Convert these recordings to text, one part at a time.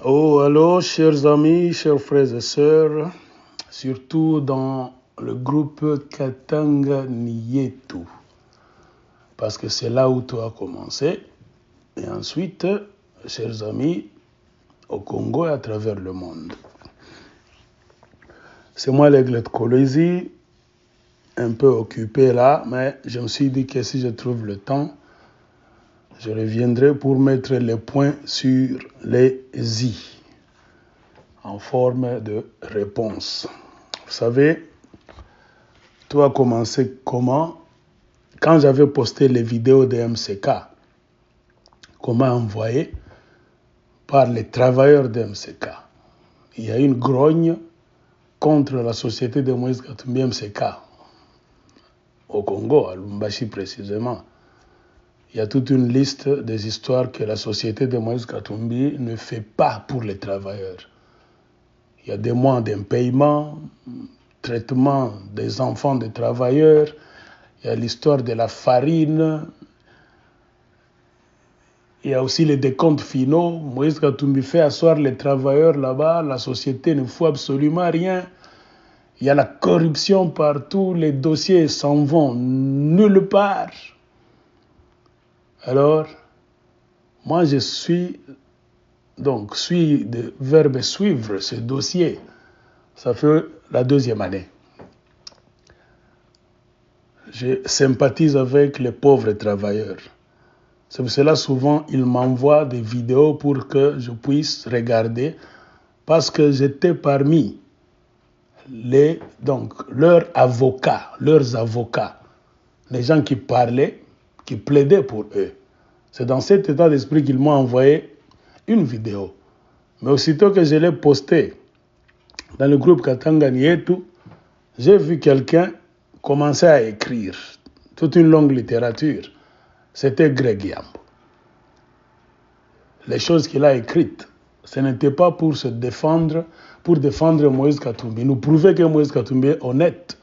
Oh, allô, chers amis, chers frères et sœurs, surtout dans le groupe Katanga Nietu, parce que c'est là où tout a commencé. Et ensuite, chers amis, au Congo et à travers le monde. C'est moi, l'aigle de Kolwezi, un peu occupé là, mais je me suis dit que si je trouve le temps, je reviendrai pour mettre les points sur les i en forme de réponse. Vous savez, tout a commencé comment? Quand j'avais posté les vidéos de MCK, comment envoyé par les travailleurs de MCK. Il y a une grogne contre la société de Moïse Katumbi MCK, au Congo, à Lubumbashi précisément. Il y a toute une liste des histoires que la société de Moïse Katumbi ne fait pas pour les travailleurs. Il y a des mois d'impayement, traitement des enfants des travailleurs, il y a l'histoire de la farine, il y a aussi les décomptes finaux. Moïse Katumbi fait asseoir les travailleurs là-bas, la société ne fout absolument rien. Il y a la corruption partout, les dossiers s'en vont nulle part. Alors, moi je suis, le verbe suivre ce dossier. Ça fait la 2e année. Je sympathise avec les pauvres travailleurs. C'est pour cela souvent ils m'envoient des vidéos pour que je puisse regarder, parce que j'étais parmi leurs avocats, les gens qui parlaient, qui plaidaient pour eux. C'est dans cet état d'esprit qu'ils m'ont envoyé une vidéo. Mais aussitôt que je l'ai postée dans le groupe Katanga Nietu, j'ai vu quelqu'un commencer à écrire toute une longue littérature. C'était Greg Yambo. Les choses qu'il a écrites, ce n'était pas pour se défendre, pour défendre Moïse Katumbi. Nous prouver que Moïse Katumbi est honnête.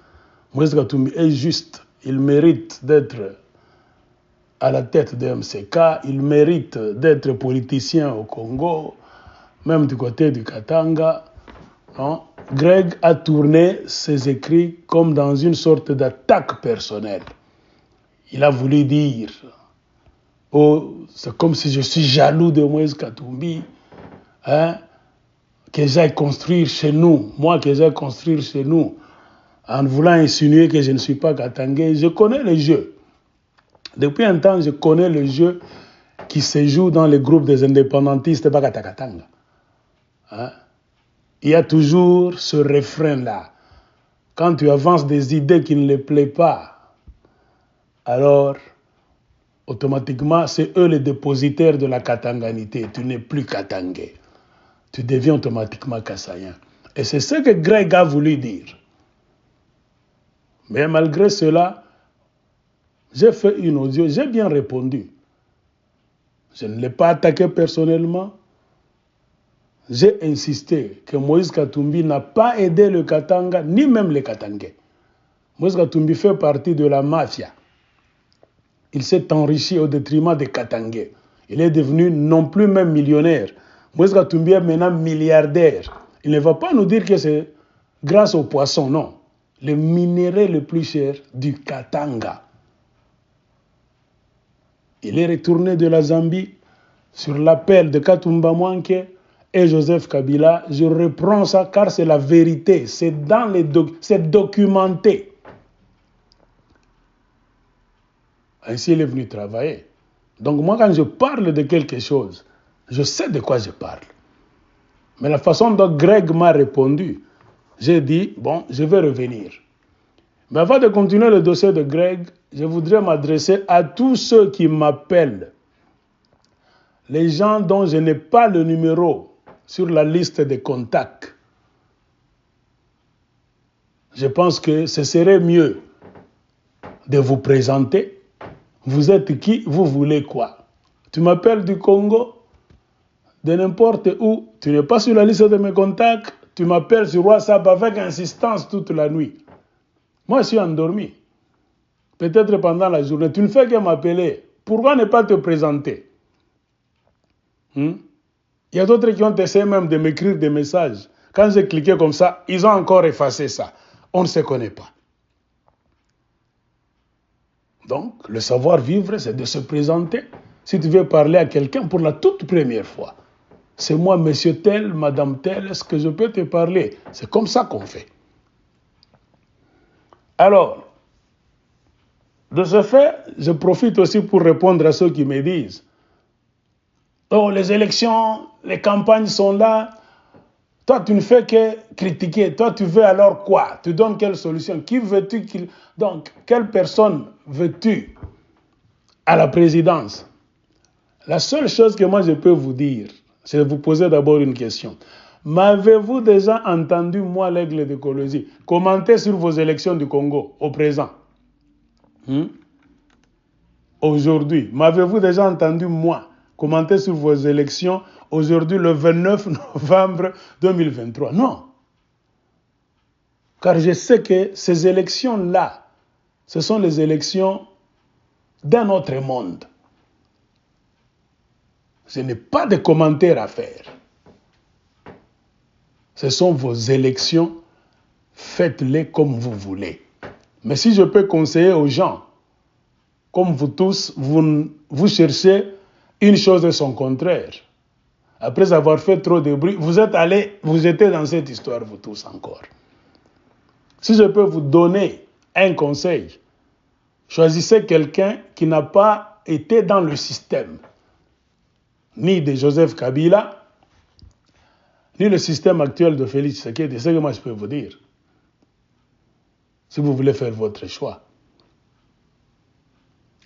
Moïse Katumbi est juste. Il mérite d'être à la tête de MCK. Il mérite d'être politicien au Congo, même du côté du Katanga. Non? Greg a tourné ses écrits comme dans une sorte d'attaque personnelle. Il a voulu dire, oh, c'est comme si je suis jaloux de Moïse Katumbi, hein, que j'aille construire chez nous, moi que j'aille construire chez nous, en voulant insinuer que je ne suis pas katangais. Je connais le jeu. Depuis un temps, je connais le jeu qui se joue dans les groupes des indépendantistes Bakatakatanga. Hein? Il y a toujours ce refrain-là. Quand tu avances des idées qui ne les plaisent pas, alors automatiquement, c'est eux les dépositaires de la katanganité. Tu n'es plus katangais. Tu deviens automatiquement kassaïen. Et c'est ce que Greg a voulu dire. Mais malgré cela, j'ai fait une audio, j'ai bien répondu. Je ne l'ai pas attaqué personnellement. J'ai insisté que Moïse Katumbi n'a pas aidé le Katanga, ni même les Katangais. Moïse Katumbi fait partie de la mafia. Il s'est enrichi au détriment des Katangais. Il est devenu non plus même millionnaire. Moïse Katumbi est maintenant milliardaire. Il ne va pas nous dire que c'est grâce aux poissons, non. Le minerai le plus cher du Katanga. Il est retourné de la Zambie sur l'appel de Katumba Mwanke et Joseph Kabila. Je reprends ça car c'est la vérité. C'est c'est documenté. Ainsi, il est venu travailler. Donc moi, quand je parle de quelque chose, je sais de quoi je parle. Mais la façon dont Greg m'a répondu, j'ai dit, bon, je vais revenir. Mais avant de continuer le dossier de Greg, je voudrais m'adresser à tous ceux qui m'appellent. Les gens dont je n'ai pas le numéro sur la liste des contacts. Je pense que ce serait mieux de vous présenter. Vous êtes qui? Vous voulez quoi? Tu m'appelles du Congo, de n'importe où. Tu n'es pas sur la liste de mes contacts. Tu m'appelles sur WhatsApp avec insistance toute la nuit. Moi, je suis endormi. Peut-être pendant la journée. Tu ne fais que m'appeler. Pourquoi ne pas te présenter? Il y a d'autres qui ont essayé même de m'écrire des messages. Quand j'ai cliqué comme ça, ils ont encore effacé ça. On ne se connaît pas. Donc, le savoir-vivre, c'est de se présenter. Si tu veux parler à quelqu'un pour la toute première fois, c'est moi, monsieur tel, madame tel, est-ce que je peux te parler? C'est comme ça qu'on fait. Alors, de ce fait, je profite aussi pour répondre à ceux qui me disent « Oh, les élections, les campagnes sont là. Toi, tu ne fais que critiquer. Toi, tu veux alors quoi? Tu donnes quelle solution? Qui veux-tu qu'il... Donc, quelle personne veux-tu à la présidence? » La seule chose que moi je peux vous dire, c'est de vous poser d'abord une question. M'avez-vous déjà entendu, moi, l'aigle d'écologie, commenter sur vos élections du Congo au présent? Aujourd'hui, m'avez-vous déjà entendu, moi, commenter sur vos élections aujourd'hui, le 29 novembre 2023? Non. Car je sais que ces élections-là, ce sont les élections d'un autre monde. Je n'ai pas de commentaires à faire. Ce sont vos élections, faites-les comme vous voulez. Mais si je peux conseiller aux gens, comme vous tous, vous cherchez une chose et son contraire. Après avoir fait trop de bruit, vous étiez dans cette histoire, vous tous encore. Si je peux vous donner un conseil, choisissez quelqu'un qui n'a pas été dans le système, ni de Joseph Kabila, ni le système actuel de Félix Tshisekedi. C'est ce que moi je peux vous dire. Si vous voulez faire votre choix.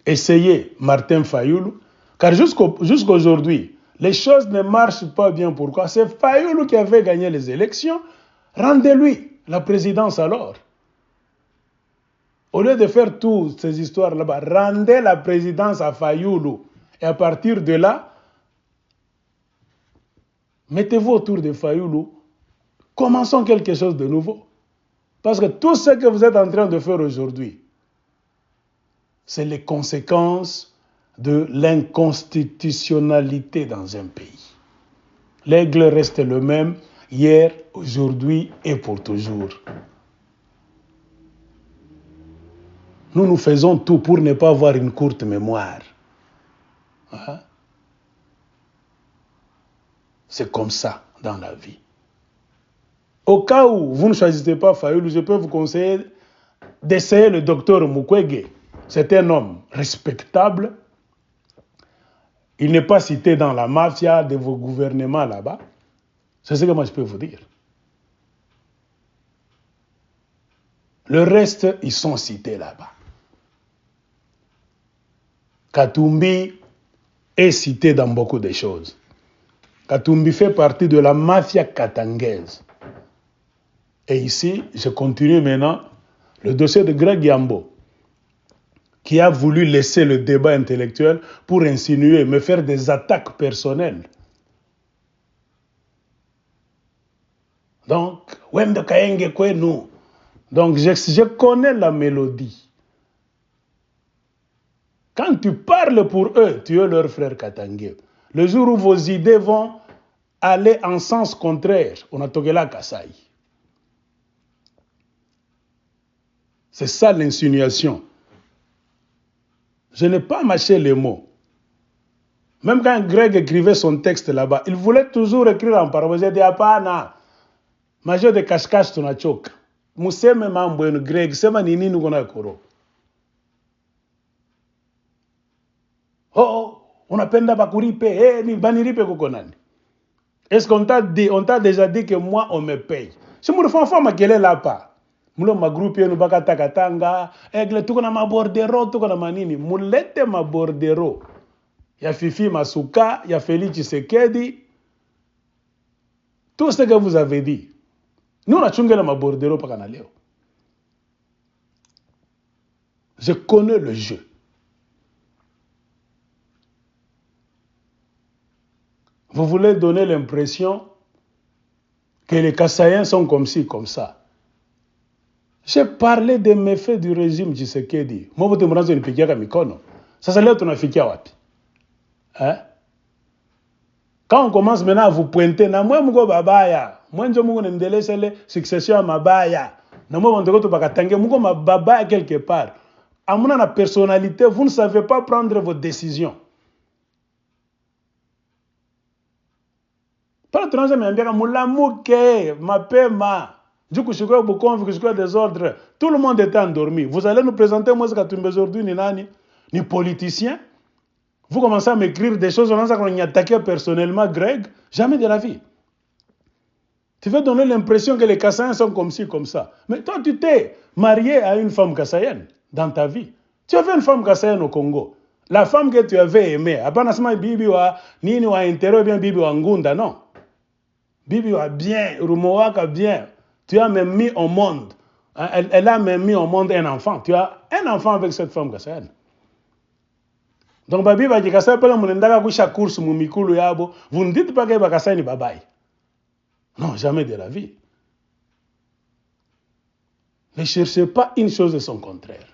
Essayez Martin Fayoulou, car jusqu'aujourd'hui, les choses ne marchent pas bien. Pourquoi? C'est Fayoulou qui avait gagné les élections. Rendez-lui la présidence alors. Au lieu de faire toutes ces histoires là-bas, rendez la présidence à Fayoulou. Et à partir de là, mettez-vous autour de Fayoulou. Commençons quelque chose de nouveau. Parce que tout ce que vous êtes en train de faire aujourd'hui, c'est les conséquences de l'inconstitutionnalité dans un pays. L'aigle reste le même hier, aujourd'hui et pour toujours. Nous faisons tout pour ne pas avoir une courte mémoire. C'est comme ça dans la vie. Au cas où vous ne choisissez pas Fayoulou, je peux vous conseiller d'essayer le docteur Mukwege. C'est un homme respectable. Il n'est pas cité dans la mafia de vos gouvernements là-bas. C'est ce que moi je peux vous dire. Le reste, ils sont cités là-bas. Katumbi est cité dans beaucoup de choses. Katumbi fait partie de la mafia katangaise. Et ici, je continue maintenant le dossier de Greg Yambo, qui a voulu laisser le débat intellectuel pour insinuer, me faire des attaques personnelles. Donc, donc je connais la mélodie. Quand tu parles pour eux, tu es leur frère Katangé. Le jour où vos idées vont aller en sens contraire, on a Togela Kasai. C'est ça l'insinuation. Je n'ai pas mâché les mots. Même quand Greg écrivait son texte là-bas, il voulait toujours écrire en parole. J'ai dit, apana, major de cache-cache tunachoka. Museme mambo yenu Greg, sema ni nini uko nayo koro. Oh, unapenda bakuripe, ni baniripe kuko nani? Est-ce qu'on t'a dit, on t'a déjà dit que moi on me paye? Si vous ne faites pas makele là-bas, mulo magroupe yenu baka takatanga, egle tuko na mabordero, tuko na manini, mulete mabordero. Ya Fifi Masuka, ya Félix Tshisekedi, tout ce que vous avez dit. Nous on a chungé la mabordero pa kanaleo. Je connais le jeu. Vous voulez donner l'impression que les Kassaïens sont comme ci, comme ça. J'ai parlé des méfaits du régime Tshisekedi. Moi, vous demandez une piquette à Mikono. Ça, c'est là où tu as wapi. Hein? Quand on commence maintenant à vous pointer, na moi mugo babaya, moi njo mugo ndele sele succession mabaya. Na moi on to bakatange mugo babaya quelque part. À mon la personnalité, vous ne savez pas prendre vos décisions. Pas étranger mais bien mulamuke, mapema. Du coup, je suis beaucoup désordre. Tout le monde était endormi. Vous allez nous présenter moi ce que aujourd'hui ni nani, ni politicien. Vous commencez à m'écrire des choses, on a attaqué personnellement Greg. Jamais de la vie. Tu veux donner l'impression que les Kassaïens sont comme ci, comme ça. Mais toi, tu t'es marié à une femme kassaïenne dans ta vie. Tu avais une femme kassaïenne au Congo. La femme que tu avais aimée. Abanasma bibi wa nini wa intérêt bien bibi wa ngunda, non. Bibi wa bien, Rumowaka bien. Tu as même mis au monde. Elle a même mis au monde un enfant. Tu as un enfant avec cette femme kassaïenne. Donc, babi ba jikasa pala munendaka kusha course mumikulu yabo. Vous ne dites pas que bakasai ni babaye. Non, jamais de la vie. Ne cherchez pas une chose de son contraire.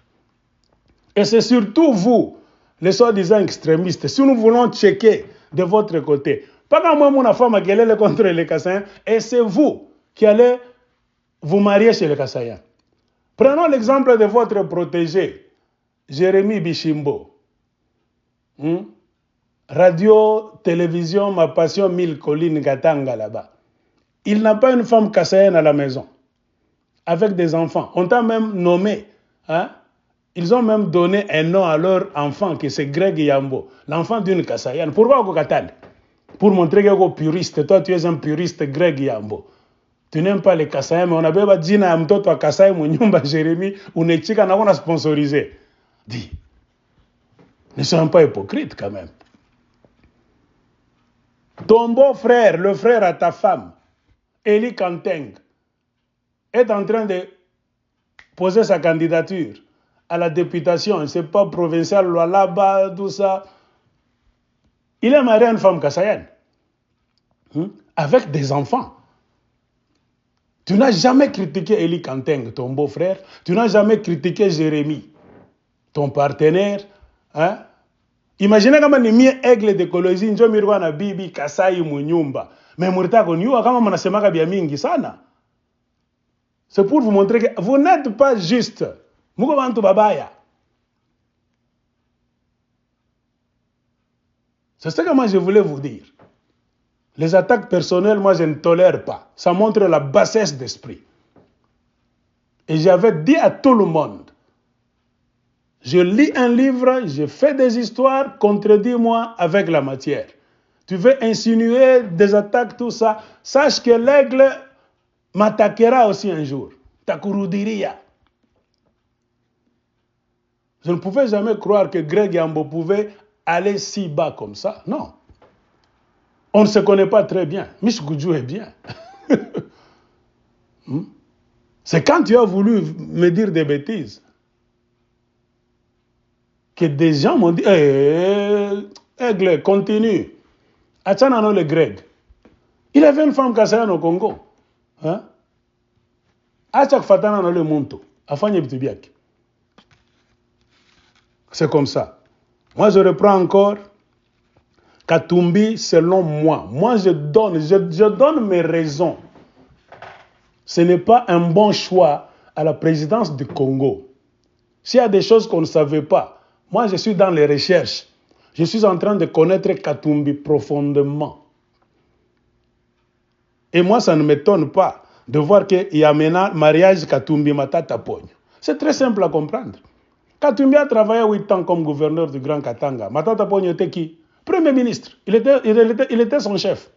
Et c'est surtout vous, les soi-disant extrémistes, si nous voulons checker de votre côté, pas quand moi, mon femme qui est contre les Kassaïens, et c'est vous qui allez vous marier chez les Kassaïens. Prenons l'exemple de votre protégé, Jérémy Bichimbo. Radio, télévision, ma passion, 1000 collines, Gatanga là-bas. Il n'a pas une femme kassaïenne à la maison, avec des enfants. On t'a même nommé, hein? Ils ont même donné un nom à leur enfant, qui c'est Greg Yambo, l'enfant d'une kassaïenne. Pourquoi au Qatar? Pour montrer que tu es puriste. Toi, tu es un puriste, Greg Yambo. Tu n'aimes pas les kassaïens, mais on a besoin de dire à mtoto wa kassaïen, Munyumba Jérémy, ou Nechika, on a sponsorisé. Dis, ne soyons pas hypocrites quand même. Ton beau-frère, le frère à ta femme, Eli Kanteng, est en train de poser sa candidature à la députation. C'est pas provincial, là-bas, tout ça. Il est marié à une femme kassaïenne, avec des enfants. Tu n'as jamais critiqué Eli Kanteng, ton beau-frère. Tu n'as jamais critiqué Jérémy, ton partenaire. Hein? Imaginez comment ni mie aigle d'écologie njo mirwa na bibi kasai munyumba. Mais murita konyua kama mnasemaka bia mingi sana. C'est pour vous montrer que vous n'êtes pas juste. Muko bantu babaya. C'est ce que moi je voulais vous dire. Les attaques personnelles, moi je ne tolère pas. Ça montre la bassesse d'esprit. Et j'avais dit à tout le monde, je lis un livre, je fais des histoires, contredis-moi avec la matière. Tu veux insinuer des attaques, tout ça, sache que l'aigle m'attaquera aussi un jour. Takurudiria. Je ne pouvais jamais croire que Greg Yambo pouvait aller si bas comme ça. Non. On ne se connaît pas très bien. Mich Goudjou est bien. C'est quand tu as voulu me dire des bêtises que des gens m'ont dit, Aigle, continue. Atchanano le Greg. Il avait une femme kassaïenne au Congo. Hein? Achak fatana no le monto. Afanye bitibiak. C'est comme ça. Moi, je reprends encore. Katumbi, selon moi. Moi, je donne mes raisons. Ce n'est pas un bon choix à la présidence du Congo. S'il y a des choses qu'on ne savait pas, moi, je suis dans les recherches. Je suis en train de connaître Katumbi profondément. Et moi, ça ne m'étonne pas de voir qu'il y a maintenant mariage Katumbi Matata Pogno. C'est très simple à comprendre. Katumbi a travaillé 8 ans comme gouverneur du Grand Katanga. Matata Pogno était qui? Premier ministre. Il était son chef.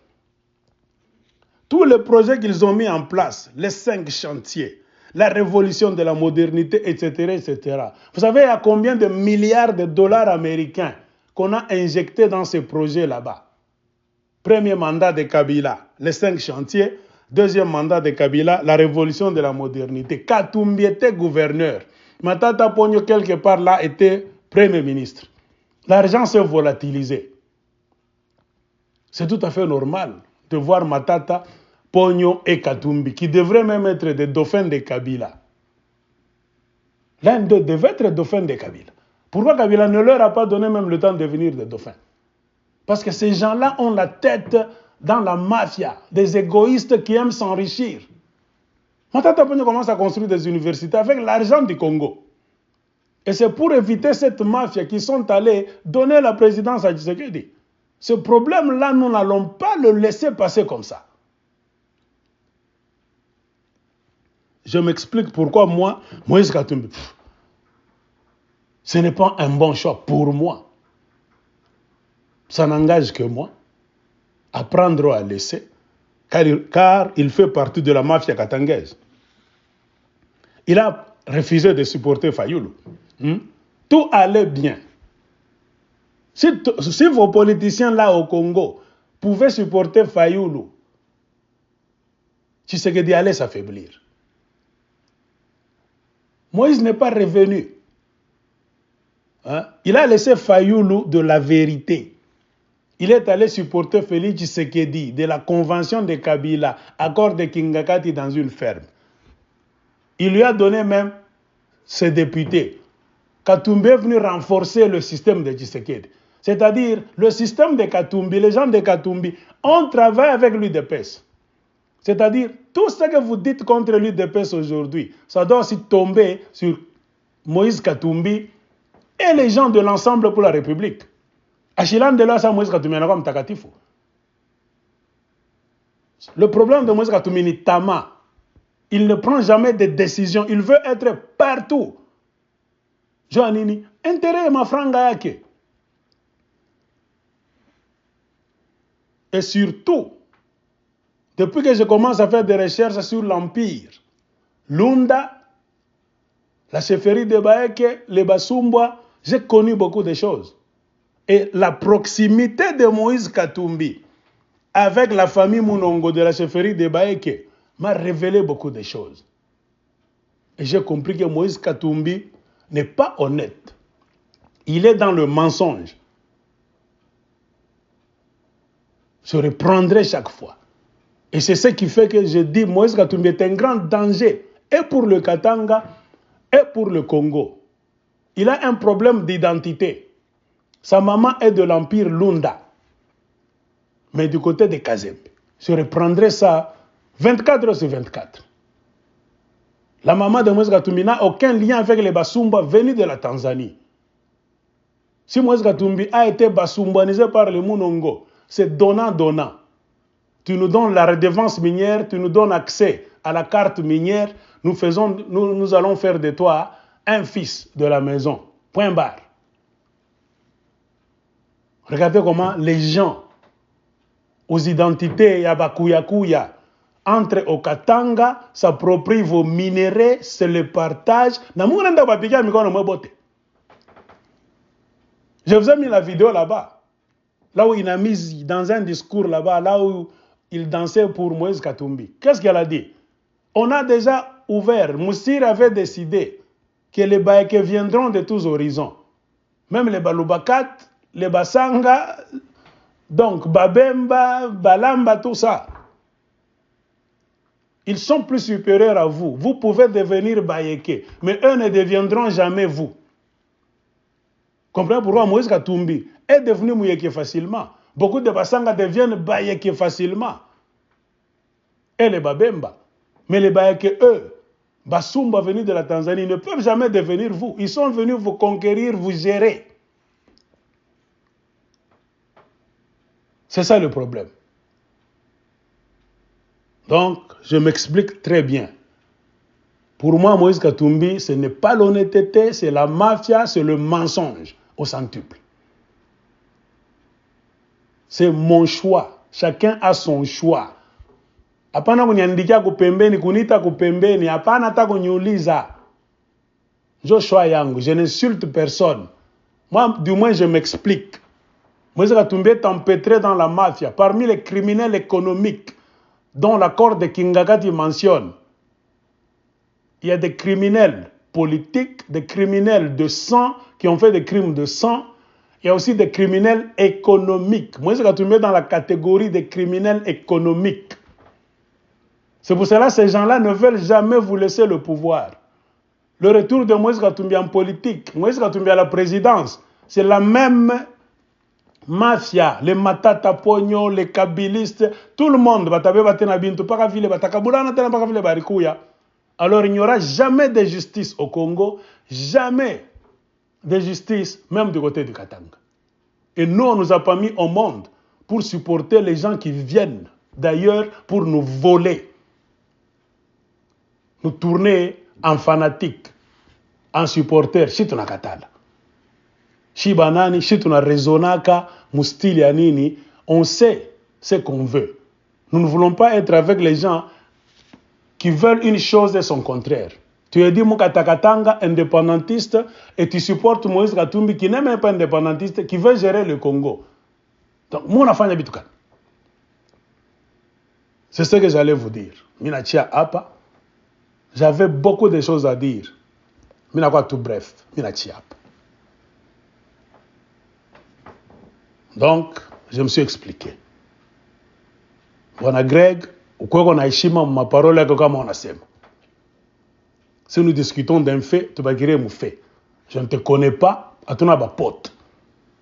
Tous les projets qu'ils ont mis en place, les 5 chantiers, la révolution de la modernité, etc., etc. Vous savez, il y a combien de milliards de dollars américains qu'on a injectés dans ces projets là-bas? Premier mandat de Kabila, les 5 chantiers. Deuxième mandat de Kabila, la révolution de la modernité. Katumbi était gouverneur. Matata Pogno, quelque part là, était premier ministre. L'argent s'est volatilisé. C'est tout à fait normal de voir Matata, Pogno et Katumbi, qui devraient même être des dauphins de Kabila. L'un d'eux devait être dauphin de Kabila. Pourquoi Kabila ne leur a pas donné même le temps de devenir des dauphins? Parce que ces gens-là ont la tête dans la mafia, des égoïstes qui aiment s'enrichir. Matata Ponyo commence à construire des universités avec l'argent du Congo. Et c'est pour éviter cette mafia qu'ils sont allés donner la présidence à Tshisekedi. Ce problème-là, nous n'allons pas le laisser passer comme ça. Je m'explique pourquoi moi, Moïse Katumbi, ce n'est pas un bon choix pour moi. Ça n'engage que moi. À prendre ou à laisser, car il fait partie de la mafia katangaise. Il a refusé de supporter Fayoulou. Tout allait bien. Si vos politiciens là au Congo pouvaient supporter Fayoulou, Tshisekedi allait s'affaiblir. Moïse n'est pas revenu. Il a laissé Fayoulou de la vérité. Il est allé supporter Félix Tshisekedi de la convention de Kabila, accord de Kingakati dans une ferme. Il lui a donné même ses députés. Katumbi est venu renforcer le système de Tshisekedi. C'est-à-dire, le système de Katumbi, les gens de Katumbi ont travaillé avec l'UDPS. C'est-à-dire, tout ce que vous dites contre l'UDPS aujourd'hui, ça doit aussi tomber sur Moïse Katumbi et les gens de l'Ensemble pour la République. Le problème de Moïse Katumbi ni Tama. Il ne prend jamais de décision. Il veut être partout. Joanini, intérêt ma franga yake. Et surtout, depuis que je commence à faire des recherches sur l'Empire, Lunda, la chefferie de Baeke, les Basumbwa, j'ai connu beaucoup de choses. Et la proximité de Moïse Katumbi avec la famille Munongo de la chefferie de Baeke m'a révélé beaucoup de choses. Et j'ai compris que Moïse Katumbi n'est pas honnête. Il est dans le mensonge. Je reprendrai chaque fois. Et c'est ce qui fait que je dis Moïse Katumbi est un grand danger, et pour le Katanga, et pour le Congo. Il a un problème d'identité. Sa maman est de l'Empire Lunda, mais du côté de Kazembe. Je reprendrai ça 24 heures sur 24. La maman de Moïse Katumbi n'a aucun lien avec les Basumba venus de la Tanzanie. Si Moïse Katumbi a été basumbanisé par les Munongo, c'est donnant-donnant. Tu nous donnes la redevance minière, tu nous donnes accès à la carte minière, nous allons faire de toi un fils de la maison. Point barre. Regardez comment les gens aux identités yabakuyakuya entrent au Katanga, s'approprient vos minéraux, se les partagent. Je vous ai mis la vidéo là-bas. Là où il a mis dans un discours là-bas, là où il dansait pour Moïse Katumbi. Qu'est-ce qu'elle a dit? On a déjà ouvert, Moussir avait décidé que les Baïké viendront de tous horizons. Même les Balubakat, les Basanga, donc Babemba, Balamba, tout ça. Ils sont plus supérieurs à vous. Vous pouvez devenir Baïké, mais eux ne deviendront jamais vous. Comprenez pourquoi Moïse Katumbi est devenu Mouyeke facilement. Beaucoup de Basanga deviennent Baïké facilement. Et les Babemba. Mais les Baïké, eux, Basumba venus de la Tanzanie, ne peuvent jamais devenir vous. Ils sont venus vous conquérir, vous gérer. C'est ça le problème. Donc, je m'explique très bien. Pour moi, Moïse Katumbi, ce n'est pas l'honnêteté, c'est la mafia, c'est le mensonge au centuple. C'est mon choix. Chacun a son choix. Hapana kuniandikia kupembeni, kunita kupembeni, hapana hata kuniuliza. Je choix yangu, je n'insulte personne. Moi, du moins, je m'explique. Moïse Katumbi est empêtré dans la mafia, parmi les criminels économiques dont l'accord de Kingakati mentionne. Il y a des criminels politiques, des criminels de sang qui ont fait des crimes de sang. Il y a aussi des criminels économiques. Moïse Katumbi est dans la catégorie des criminels économiques. C'est pour cela que ces gens-là ne veulent jamais vous laisser le pouvoir. Le retour de Moïse Katumbi en politique, Moïse Katumbi à la présidence, c'est la même Mafia, les Matata Pogno, les Kabilistes, tout le monde, alors il n'y aura jamais de justice au Congo, jamais de justice, même du côté du Katanga. Et nous, on nous a pas mis au monde pour supporter les gens qui viennent d'ailleurs pour nous voler, nous tourner en fanatiques, en supporters, si tu n'as katala. Si banani, si tu n'as raisonnaka, moustili anini, on sait ce qu'on veut. Nous ne voulons pas être avec les gens qui veulent une chose et son contraire. Tu es dit Mukatakatanga, indépendantiste, et tu supportes Moïse Katumbi qui n'est même pas indépendantiste, qui veut gérer le Congo. Donc, moi, on a bitukan. C'est ce que j'allais vous dire. Minachia Apa, j'avais beaucoup de choses à dire. Minakwa tout bref, Minachia Apa. Donc, je me suis expliqué. Bwana Greg, ukweko na heshima ma parole yako kama unasema. Si nous discutons d'un fait, tu vas dire mon fait. Je ne te connais pas, atuna ba pote.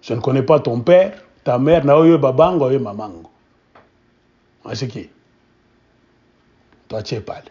Je ne connais pas ton père, ta mère, na oyo babango, oyo mamango. Moi c'est qui? Toi tu es pas.